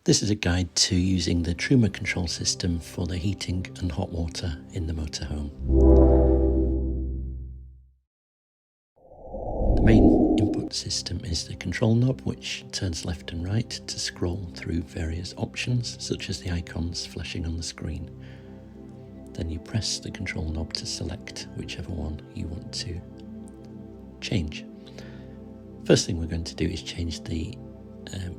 This is a guide to using the Truma control system for the heating and hot water in the motorhome. The main input system is the control knob, which turns left and right to scroll through various options, such as the icons flashing on the screen. Then you press the control knob to select whichever one you want to change. First thing we're going to do is change the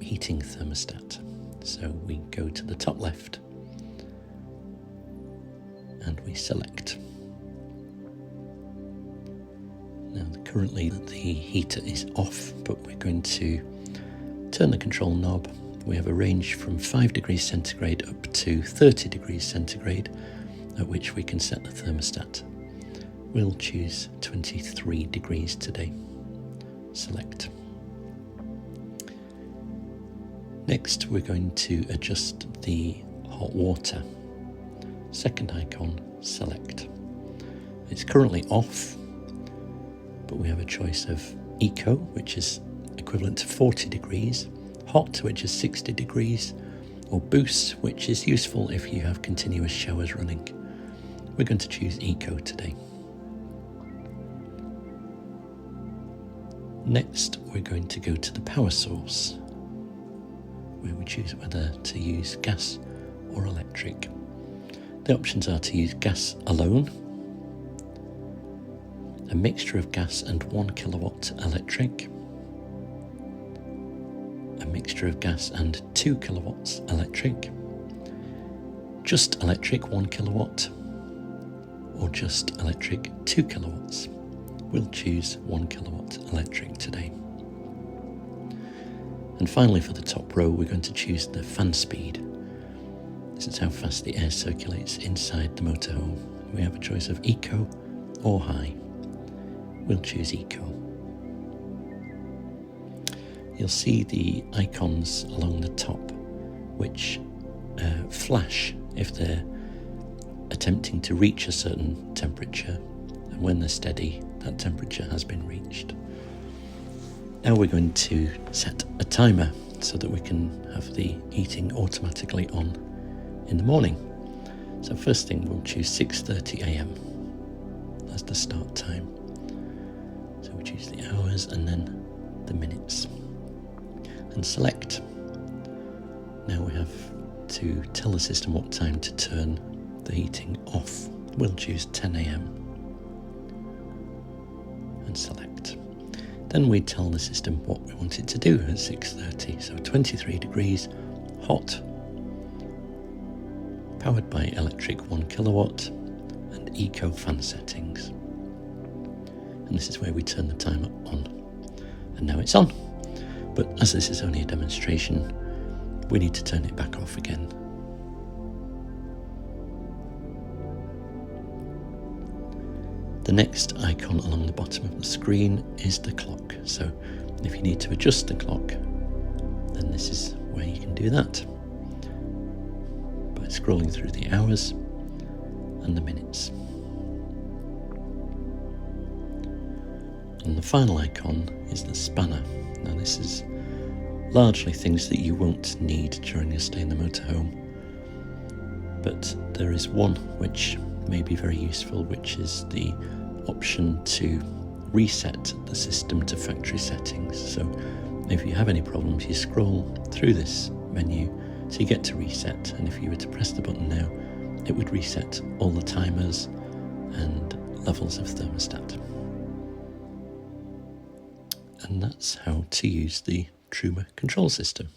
heating thermostat. So we go to the top left and we select. Now currently the heater is off, but we're going to turn the control knob. We have a range from 5 degrees centigrade up to 30 degrees centigrade, at which we can set the thermostat. We'll choose 23 degrees today. Select. Next, we're going to adjust the hot water. Second icon, select. It's currently off, but we have a choice of Eco, which is equivalent to 40 degrees, Hot, which is 60 degrees, or Boost, which is useful if you have continuous showers running. We're going to choose Eco today. Next, we're going to go to the power source, where we choose whether to use gas or electric. The options are to use gas alone, a mixture of gas and 1 kilowatt electric, a mixture of gas and 2 kilowatts electric, just electric 1 kilowatt, or just electric 2 kilowatts. We'll choose 1 kilowatt electric today. And finally, for the top row, we're going to choose the fan speed. This is how fast the air circulates inside the motorhome. We have a choice of Eco or High. We'll choose Eco. You'll see the icons along the top, which flash if they're attempting to reach a certain temperature, and when they're steady, that temperature has been reached. Now we're going to set a timer so that we can have the heating automatically on in the morning. So first thing, we'll choose 6:30 a.m. as the start time. So we choose the hours and then the minutes and select. Now we have to tell the system what time to turn the heating off. We'll choose 10 a.m. and select. Then we tell the system what we want it to do at 6:30. So 23 degrees, hot, powered by electric 1 kilowatt and Eco fan settings. And this is where we turn the timer on. And now it's on. But as this is only a demonstration, we need to turn it back off again. The next icon along the bottom of the screen is the clock. So if you need to adjust the clock, then this is where you can do that, by scrolling through the hours and the minutes. And the final icon is the spanner. Now this is largely things that you won't need during your stay in the motorhome, but there is one which may be very useful, which is the option to reset the system to factory settings. So if you have any problems, you scroll through this menu so you get to reset, and if you were to press the button now, it would reset all the timers and levels of thermostat. And that's how to use the Truma control system.